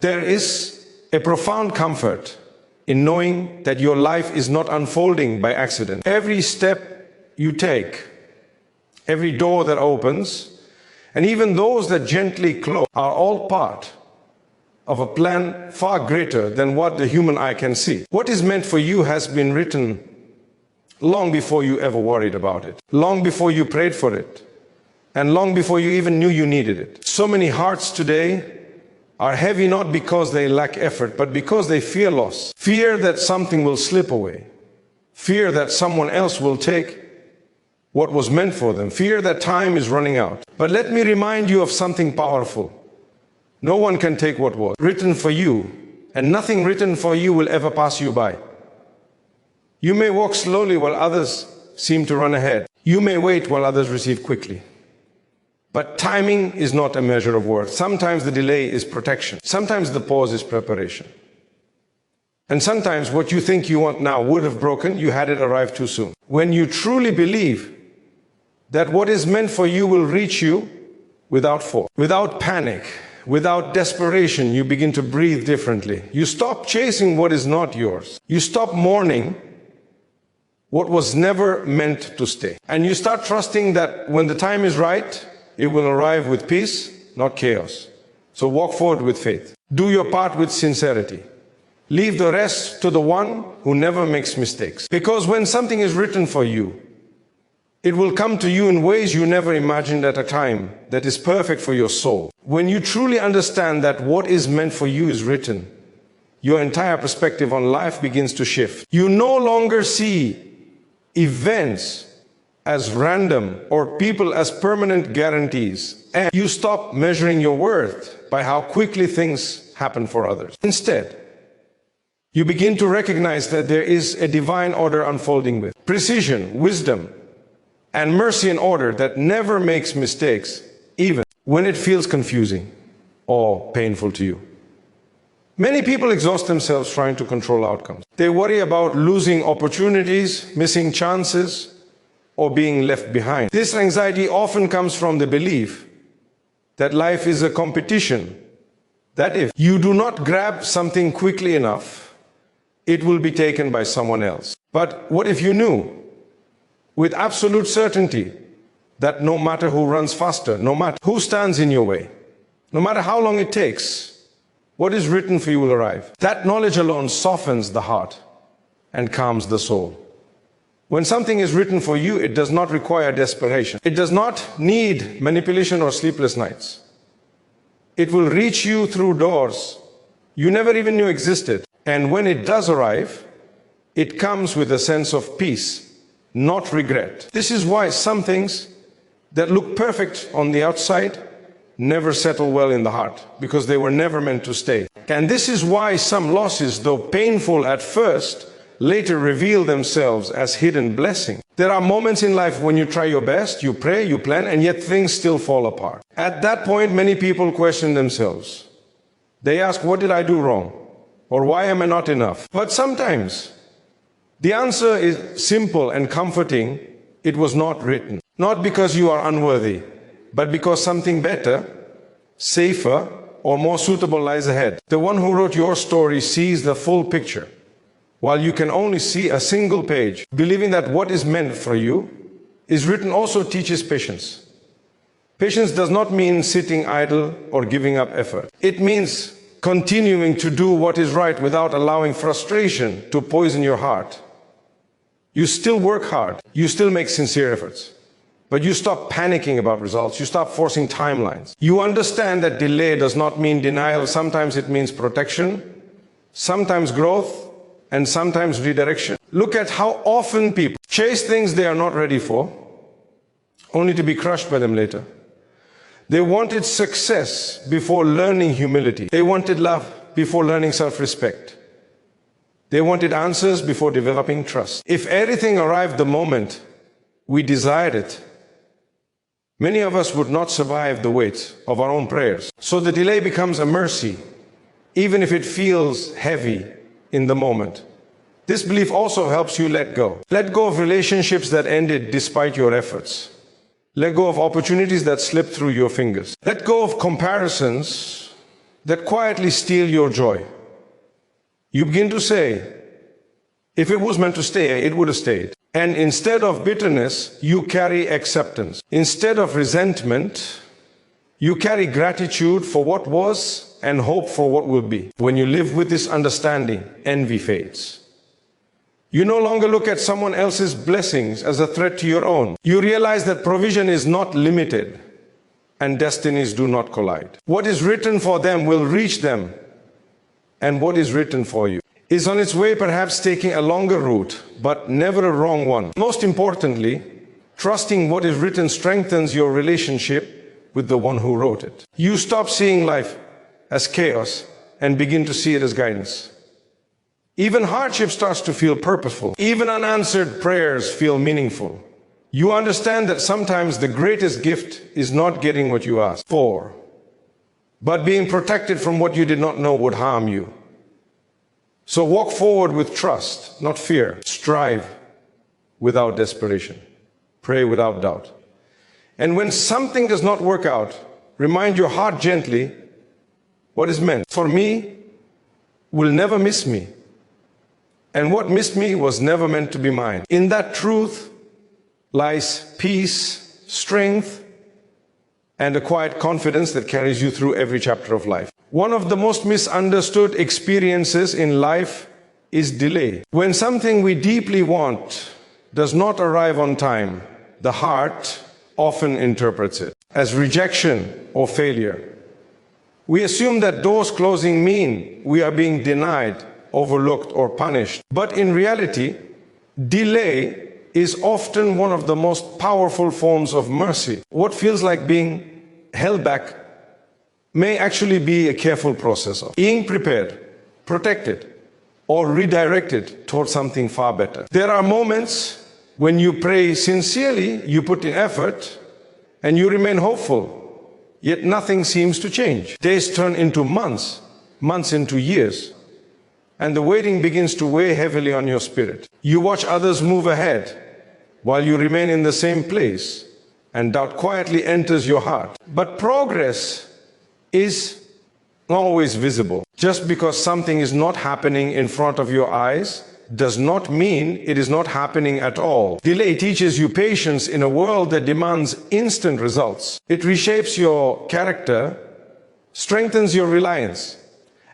There is a profound comfort in knowing that your life is not unfolding by accident. Every step you take, every door that opens, and even those that gently close, are all part of a plan far greater than what the human eye can see. What is meant for you has been written long before you ever worried about it, long before you prayed for it, and long before you even knew you needed it. So many hearts today are heavy not because they lack effort, but because they fear loss. Fear that something will slip away. Fear that someone else will take what was meant for them. Fear that time is running out. But let me remind you of something powerful. No one can take what was written for you, and nothing written for you will ever pass you by. You may walk slowly while others seem to run ahead. You may wait while others receive quickly. But timing is not a measure of worth. Sometimes the delay is protection. Sometimes the pause is preparation. And sometimes what you think you want now would have broken, you had it arrive too soon. When you truly believe that what is meant for you will reach you without force, without panic, without desperation, you begin to breathe differently. You stop chasing what is not yours. You stop mourning what was never meant to stay. And you start trusting that when the time is right, it will arrive with peace, not chaos. So walk forward with faith. Do your part with sincerity. Leave the rest to the one who never makes mistakes. Because when something is written for you, it will come to you in ways you never imagined at a time that is perfect for your soul. When you truly understand that what is meant for you is written, your entire perspective on life begins to shift. You no longer see events as random or people as permanent guarantees, and you stop measuring your worth by how quickly things happen for others. Instead, you begin to recognize that there is a divine order unfolding with precision, wisdom, and mercy and order that never makes mistakes, even when it feels confusing or painful to you. Many people exhaust themselves trying to control outcomes. They worry about losing opportunities, missing chances, or being left behind. This anxiety often comes from the belief that life is a competition, that if you do not grab something quickly enough, it will be taken by someone else. But what if you knew with absolute certainty that no matter who runs faster, no matter who stands in your way, no matter how long it takes, what is written for you will arrive? That knowledge alone softens the heart and calms the soul. When something is written for you, it does not require desperation. It does not need manipulation or sleepless nights. It will reach you through doors you never even knew existed. And when it does arrive, it comes with a sense of peace, not regret. This is why some things that look perfect on the outside never settle well in the heart, because they were never meant to stay. And this is why some losses, though painful at first, later reveal themselves as hidden blessings. There are moments in life when you try your best, you pray, you plan, and yet things still fall apart. At that point, many people question themselves. They ask, what did I do wrong? Or why am I not enough? But sometimes the answer is simple and comforting. It was not written. Not because you are unworthy, but because something better, safer, or more suitable lies ahead. The one who wrote your story sees the full picture, while you can only see a single page. Believing that what is meant for you is written also teaches patience. Patience does not mean sitting idle or giving up effort. It means continuing to do what is right without allowing frustration to poison your heart. You still work hard, you still make sincere efforts, but you stop panicking about results, you stop forcing timelines. You understand that delay does not mean denial. Sometimes it means protection, sometimes growth, and sometimes redirection. Look at how often people chase things they are not ready for, only to be crushed by them later. They wanted success before learning humility. They wanted love before learning self-respect. They wanted answers before developing trust. If everything arrived the moment we desired it, many of us would not survive the weight of our own prayers. So the delay becomes a mercy, even if it feels heavy in the moment. This belief also helps you let go. Let go of relationships that ended despite your efforts. Let go of opportunities that slipped through your fingers. Let go of comparisons that quietly steal your joy. You begin to say, if it was meant to stay, it would have stayed. And instead of bitterness, you carry acceptance. Instead of resentment, you carry gratitude for what was and hope for what will be. When you live with this understanding, envy fades. You no longer look at someone else's blessings as a threat to your own. You realize that provision is not limited and destinies do not collide. What is written for them will reach them, and what is written for you is on its way, perhaps taking a longer route, but never a wrong one. Most importantly, trusting what is written strengthens your relationship with the one who wrote it. You stop seeing life as chaos and begin to see it as guidance. Even hardship starts to feel purposeful. Even unanswered prayers feel meaningful. You understand that sometimes the greatest gift is not getting what you asked for, but being protected from what you did not know would harm you. So walk forward with trust, not fear. Strive without desperation. Pray without doubt. And when something does not work out, remind your heart gently what is meant for me will never miss me. And what missed me was never meant to be mine. In that truth lies peace, strength, and a quiet confidence that carries you through every chapter of life. One of the most misunderstood experiences in life is delay. When something we deeply want does not arrive on time, the heart often interprets it as rejection or failure. We assume that doors closing mean we are being denied, overlooked, or punished. But in reality, delay is often one of the most powerful forms of mercy. What feels like being held back may actually be a careful process of being prepared, protected, or redirected towards something far better. There are moments when you pray sincerely, you put in effort, and you remain hopeful, yet nothing seems to change. Days turn into months, months into years, and the waiting begins to weigh heavily on your spirit. You watch others move ahead while you remain in the same place, and doubt quietly enters your heart. But progress is not always visible. Just because something is not happening in front of your eyes does not mean it is not happening at all. Delay teaches you patience in a world that demands instant results. It reshapes your character, strengthens your reliance,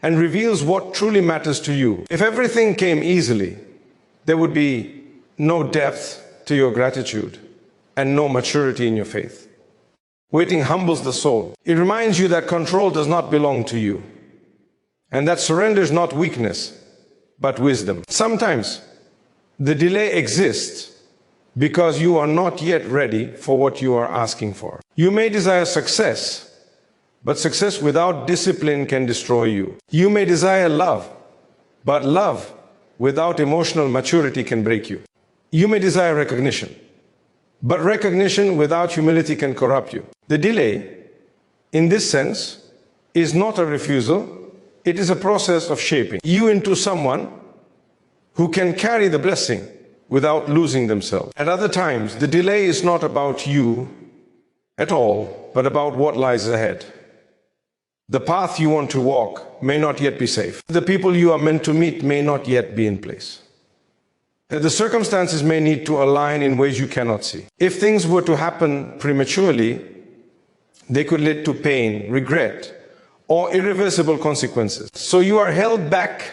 and reveals what truly matters to you. If everything came easily, there would be no depth to your gratitude and no maturity in your faith. Waiting humbles the soul. It reminds you that control does not belong to you, and that surrender is not weakness, but wisdom. Sometimes the delay exists because you are not yet ready for what you are asking for. You may desire success, but success without discipline can destroy you. You may desire love, but love without emotional maturity can break you. You may desire recognition, but recognition without humility can corrupt you. The delay, in this sense, is not a refusal. It is a process of shaping you into someone who can carry the blessing without losing themselves. At other times, the delay is not about you at all, but about what lies ahead. The path you want to walk may not yet be safe. The people you are meant to meet may not yet be in place. The circumstances may need to align in ways you cannot see. If things were to happen prematurely, they could lead to pain, regret, or irreversible consequences. So you are held back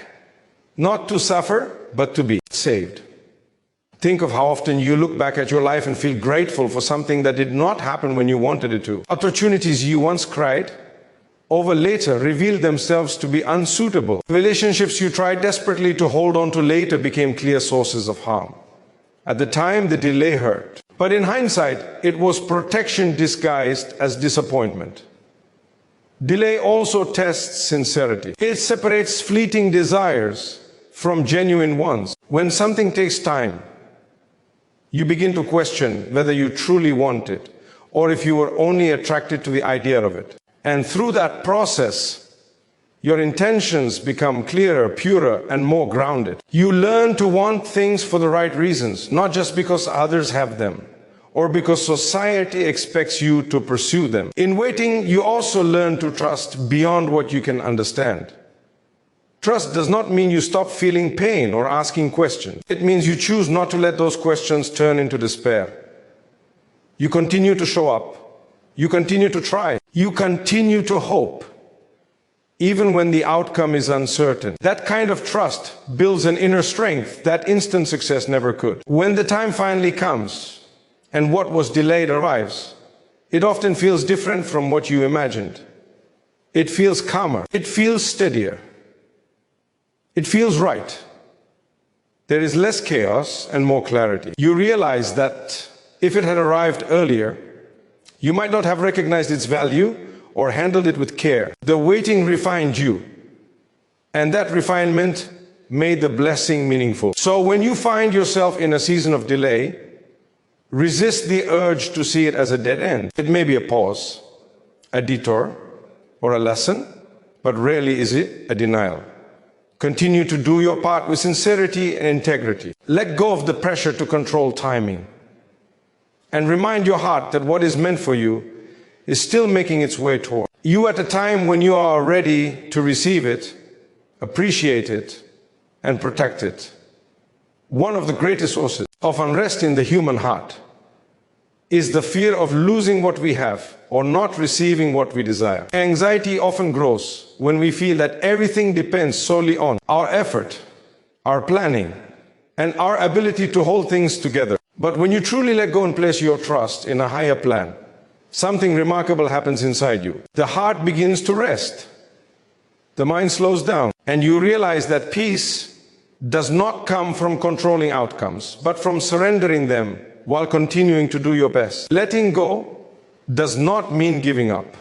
not to suffer, but to be saved. Think of how often you look back at your life and feel grateful for something that did not happen when you wanted it to. Opportunities you once cried over later revealed themselves to be unsuitable. Relationships you tried desperately to hold on to later became clear sources of harm. At the time, the delay hurt. But in hindsight, it was protection disguised as disappointment. Delay also tests sincerity. It separates fleeting desires from genuine ones. When something takes time, you begin to question whether you truly want it, or if you were only attracted to the idea of it. And through that process, your intentions become clearer, purer, and more grounded. You learn to want things for the right reasons, not just because others have them, or because society expects you to pursue them. In waiting, you also learn to trust beyond what you can understand. Trust does not mean you stop feeling pain or asking questions. It means you choose not to let those questions turn into despair. You continue to show up. You continue to try. You continue to hope, even when the outcome is uncertain. That kind of trust builds an inner strength that instant success never could. When the time finally comes and what was delayed arrives, it often feels different from what you imagined. It feels calmer. It feels steadier. It feels right. There is less chaos and more clarity. You realize that if it had arrived earlier, you might not have recognized its value or handled it with care. The waiting refined you, and that refinement made the blessing meaningful. So when you find yourself in a season of delay, resist the urge to see it as a dead end. It may be a pause, a detour, or a lesson, but rarely is it a denial. Continue to do your part with sincerity and integrity. Let go of the pressure to control timing. And remind your heart that what is meant for you is still making its way toward you at a time when you are ready to receive it, appreciate it, and protect it. One of the greatest sources of unrest in the human heart is the fear of losing what we have or not receiving what we desire. Anxiety often grows when we feel that everything depends solely on our effort, our planning, and our ability to hold things together. But when you truly let go and place your trust in a higher plan, something remarkable happens inside you. The heart begins to rest. The mind slows down, and you realize that peace does not come from controlling outcomes, but from surrendering them while continuing to do your best. Letting go does not mean giving up.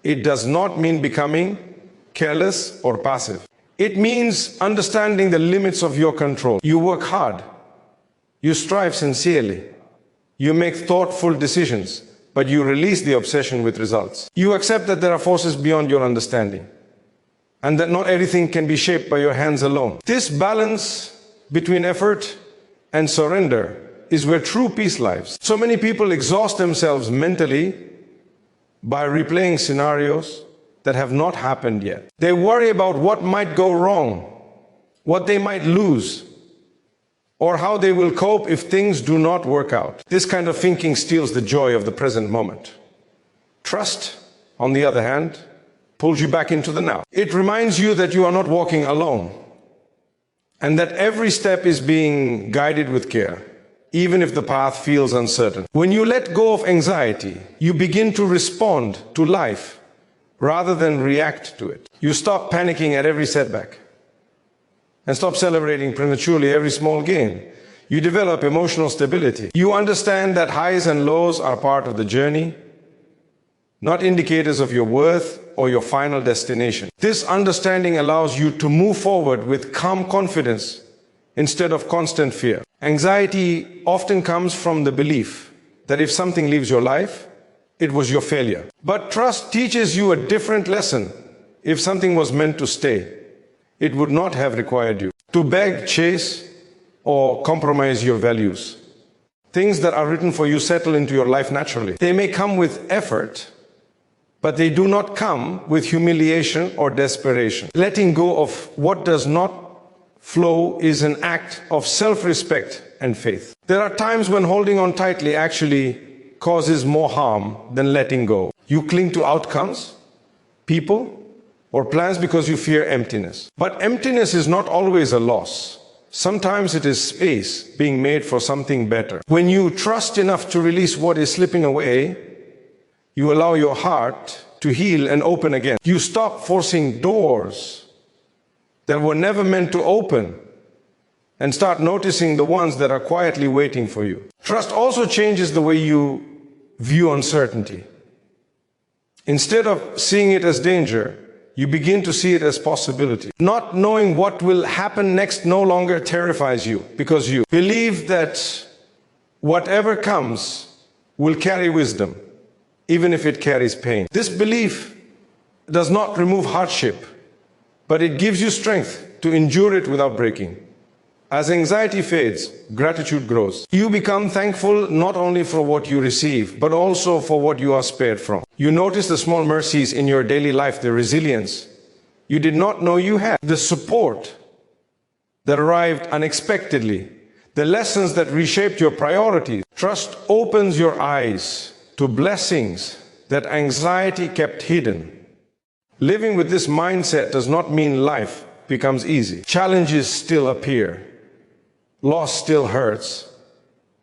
It does not mean becoming careless or passive. It means understanding the limits of your control. You work hard. You strive sincerely. You make thoughtful decisions, but you release the obsession with results. You accept that there are forces beyond your understanding, and that not everything can be shaped by your hands alone. This balance between effort and surrender is where true peace lies. So many people exhaust themselves mentally by replaying scenarios that have not happened yet. They worry about what might go wrong, what they might lose, or how they will cope if things do not work out. This kind of thinking steals the joy of the present moment. Trust, on the other hand, pulls you back into the now. It reminds you that you are not walking alone, and that every step is being guided with care, even if the path feels uncertain. When you let go of anxiety, you begin to respond to life rather than react to it. You stop panicking at every setback and stop celebrating prematurely every small gain. You develop emotional stability. You understand that highs and lows are part of the journey, not indicators of your worth or your final destination. This understanding allows you to move forward with calm confidence instead of constant fear. Anxiety often comes from the belief that if something leaves your life, it was your failure. But trust teaches you a different lesson. If something was meant to stay, it would not have required you to beg, chase, or compromise your values. Things that are written for you settle into your life naturally. They may come with effort, but they do not come with humiliation or desperation. Letting go of what does not flow is an act of self-respect and faith. There are times when holding on tightly actually causes more harm than letting go. You cling to outcomes, people, or plans because you fear emptiness. But emptiness is not always a loss. Sometimes it is space being made for something better. When you trust enough to release what is slipping away, you allow your heart to heal and open again. You stop forcing doors that were never meant to open and start noticing the ones that are quietly waiting for you. Trust also changes the way you view uncertainty. Instead of seeing it as danger, you begin to see it as possibility. Not knowing what will happen next no longer terrifies you, because you believe that whatever comes will carry wisdom, even if it carries pain. This belief does not remove hardship, but it gives you strength to endure it without breaking. As anxiety fades, gratitude grows. You become thankful not only for what you receive, but also for what you are spared from. You notice the small mercies in your daily life, the resilience you did not know you had, the support that arrived unexpectedly, the lessons that reshaped your priorities. Trust opens your eyes to blessings that anxiety kept hidden. Living with this mindset does not mean life becomes easy. Challenges still appear. Loss still hurts.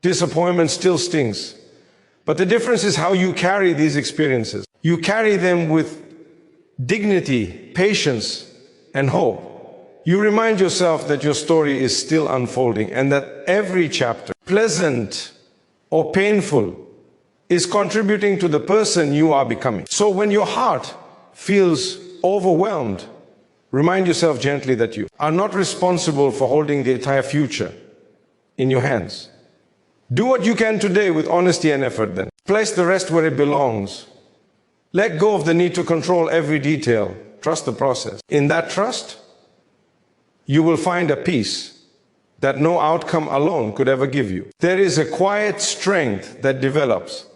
Disappointment still stings. But the difference is how you carry these experiences. You carry them with dignity, patience, and hope. You remind yourself that your story is still unfolding and that every chapter, pleasant or painful, is contributing to the person you are becoming. So when your heart feels overwhelmed, remind yourself gently that you are not responsible for holding the entire future in your hands. Do what you can today with honesty and effort then. Place the rest where it belongs. Let go of the need to control every detail. Trust the process. In that trust, you will find a peace that no outcome alone could ever give you. There is a quiet strength that develops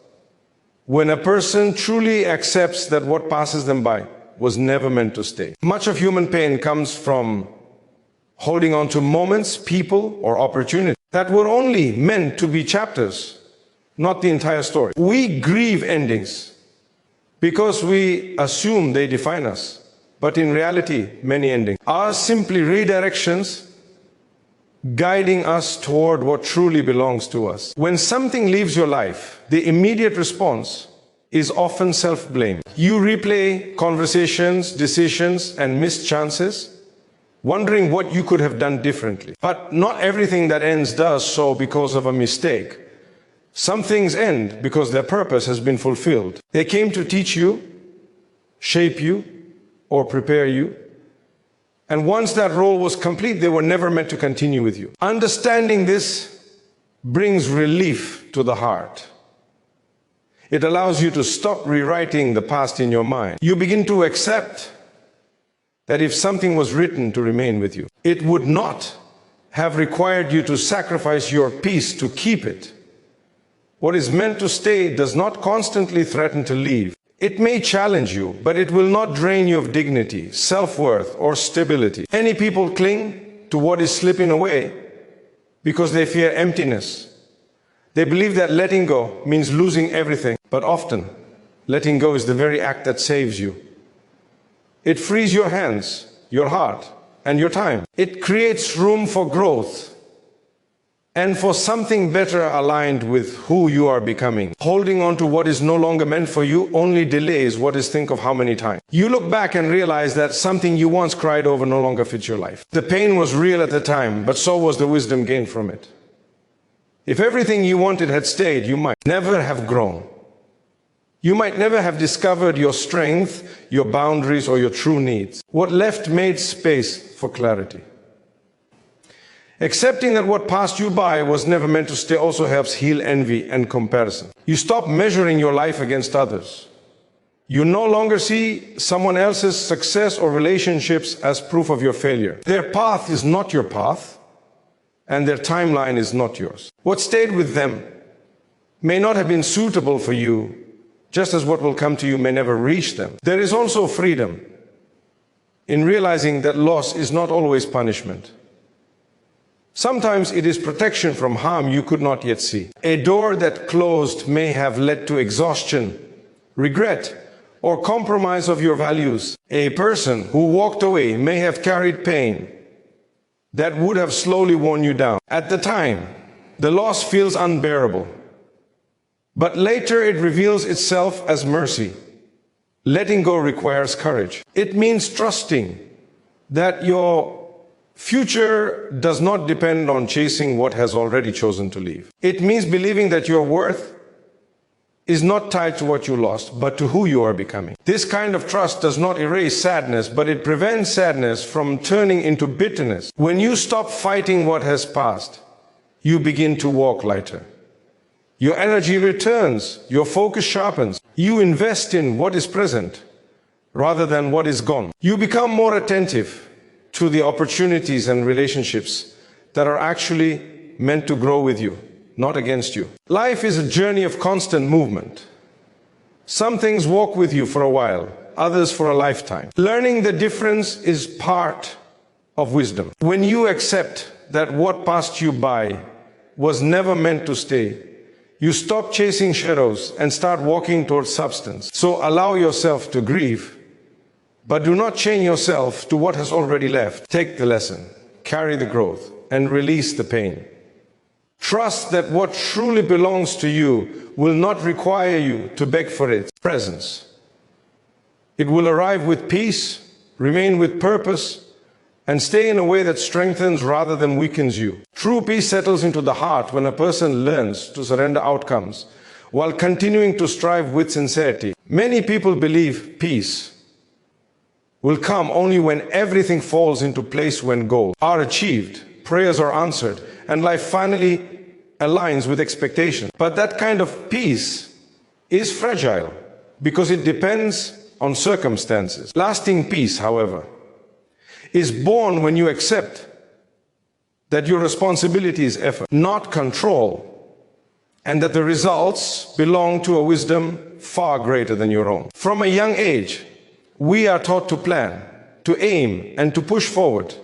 when a person truly accepts that what passes them by was never meant to stay. Much of human pain comes from holding on to moments, people, or opportunities that were only meant to be chapters, not the entire story. We grieve endings because we assume they define us. But in reality, many endings are simply redirections guiding us toward what truly belongs to us. When something leaves your life, the immediate response is often self-blame. You replay conversations, decisions, and missed chances, wondering what you could have done differently. But not everything that ends does so because of a mistake. Some things end because their purpose has been fulfilled. They came to teach you, shape you, or prepare you. And once that role was complete, they were never meant to continue with you. Understanding this brings relief to the heart. It allows you to stop rewriting the past in your mind. You begin to accept that if something was written to remain with you, it would not have required you to sacrifice your peace to keep it. What is meant to stay does not constantly threaten to leave. It may challenge you, but it will not drain you of dignity, self-worth, or stability. Many people cling to what is slipping away because they fear emptiness. They believe that letting go means losing everything, but often letting go is the very act that saves you. It frees your hands, your heart, and your time. It creates room for growth and for something better aligned with who you are becoming. Holding on to what is no longer meant for you only delays what is think of how many times. You look back and realize that something you once cried over no longer fits your life. The pain was real at the time, but so was the wisdom gained from it. If everything you wanted had stayed, you might never have grown. You might never have discovered your strength, your boundaries, or your true needs. What left made space for clarity. Accepting that what passed you by was never meant to stay also helps heal envy and comparison. You stop measuring your life against others. You no longer see someone else's success or relationships as proof of your failure. Their path is not your path, and their timeline is not yours. What stayed with them may not have been suitable for you, just as what will come to you may never reach them. There is also freedom in realizing that loss is not always punishment. Sometimes it is protection from harm you could not yet see. A door that closed may have led to exhaustion, regret, or compromise of your values. A person who walked away may have carried pain that would have slowly worn you down. At the time, the loss feels unbearable. But later it reveals itself as mercy. Letting go requires courage. It means trusting that your future does not depend on chasing what has already chosen to leave. It means believing that your worth is not tied to what you lost, but to who you are becoming. This kind of trust does not erase sadness, but it prevents sadness from turning into bitterness. When you stop fighting what has passed, you begin to walk lighter. Your energy returns, your focus sharpens. You invest in what is present rather than what is gone. You become more attentive to the opportunities and relationships that are actually meant to grow with you, not against you. Life is a journey of constant movement. Some things walk with you for a while, others for a lifetime. Learning the difference is part of wisdom. When you accept that what passed you by was never meant to stay, you stop chasing shadows and start walking towards substance. So allow yourself to grieve, but do not chain yourself to what has already left. Take the lesson, carry the growth, and release the pain. Trust that what truly belongs to you will not require you to beg for its presence. It will arrive with peace, remain with purpose, and stay in a way that strengthens rather than weakens you. True peace settles into the heart when a person learns to surrender outcomes while continuing to strive with sincerity. Many people believe peace will come only when everything falls into place, when goals are achieved, prayers are answered, and life finally aligns with expectation. But that kind of peace is fragile because it depends on circumstances. Lasting peace, however, is born when you accept that your responsibility is effort, not control, and that the results belong to a wisdom far greater than your own. From a young age, we are taught to plan, to aim, and to push forward.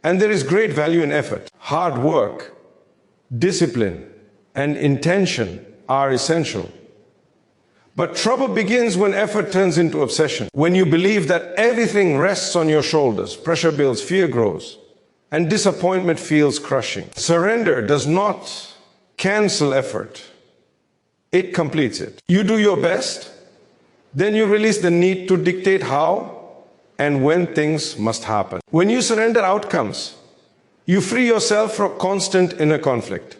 And there is great value in effort. Hard work, discipline, and intention are essential. But trouble begins when effort turns into obsession. When you believe that everything rests on your shoulders, pressure builds, fear grows, and disappointment feels crushing. Surrender does not cancel effort. It completes it. You do your best, then you release the need to dictate how and when things must happen. When you surrender outcomes, you free yourself from constant inner conflict.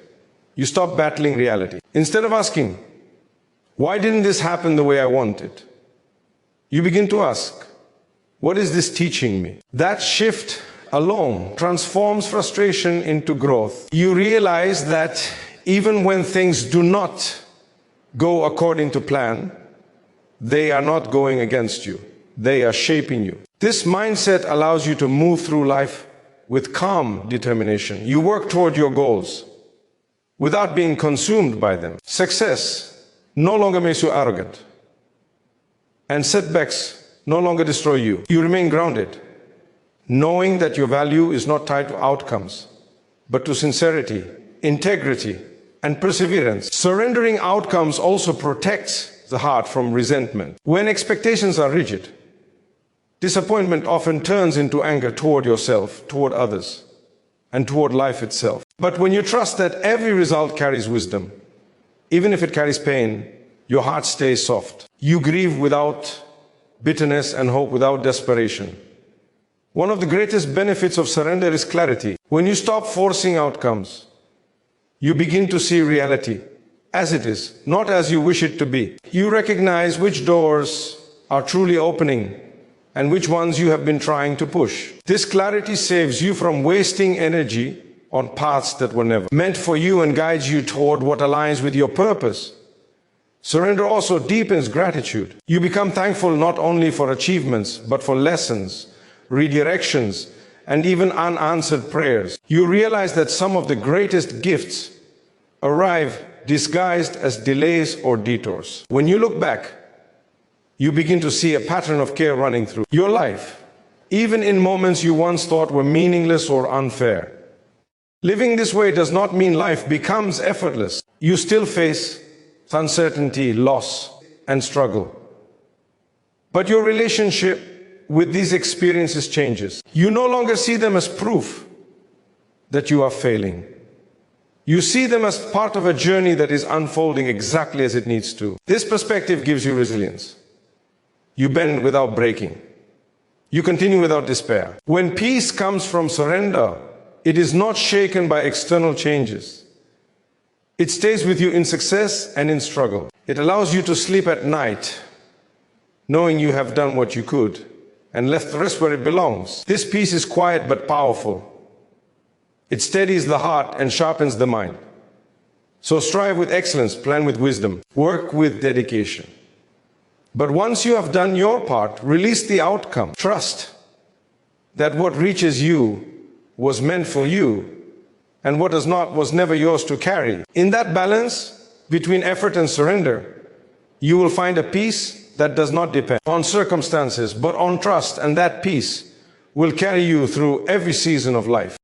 You stop battling reality. Instead of asking, why didn't this happen the way I wanted? You begin to ask, what is this teaching me? That shift alone transforms frustration into growth. You realize that even when things do not go according to plan, they are not going against you. They are shaping you. This mindset allows you to move through life with calm determination. You work toward your goals without being consumed by them. Success no longer makes you arrogant, and setbacks no longer destroy you. You remain grounded, knowing that your value is not tied to outcomes, but to sincerity, integrity, and perseverance. Surrendering outcomes also protects the heart from resentment. When expectations are rigid, disappointment often turns into anger toward yourself, toward others, and toward life itself. But when you trust that every result carries wisdom, even if it carries pain, your heart stays soft. You grieve without bitterness and hope without desperation. One of the greatest benefits of surrender is clarity. When you stop forcing outcomes, you begin to see reality as it is, not as you wish it to be. You recognize which doors are truly opening and which ones you have been trying to push. This clarity saves you from wasting energy on paths that were never meant for you and guides you toward what aligns with your purpose. Surrender also deepens gratitude. You become thankful not only for achievements, but for lessons, redirections, and even unanswered prayers. You realize that some of the greatest gifts arrive disguised as delays or detours. When you look back, you begin to see a pattern of care running through your life, even in moments you once thought were meaningless or unfair. Living this way does not mean life becomes effortless. You still face uncertainty, loss, and struggle. But your relationship with these experiences changes. You no longer see them as proof that you are failing. You see them as part of a journey that is unfolding exactly as it needs to. This perspective gives you resilience. You bend without breaking. You continue without despair. When peace comes from surrender, it is not shaken by external changes. It stays with you in success and in struggle. It allows you to sleep at night, knowing you have done what you could and left the rest where it belongs. This peace is quiet but powerful. It steadies the heart and sharpens the mind. So strive with excellence, plan with wisdom, work with dedication. But once you have done your part, release the outcome. Trust that what reaches you was meant for you, and what does not was never yours to carry. In that balance between effort and surrender, you will find a peace that does not depend on circumstances, but on trust, and that peace will carry you through every season of life.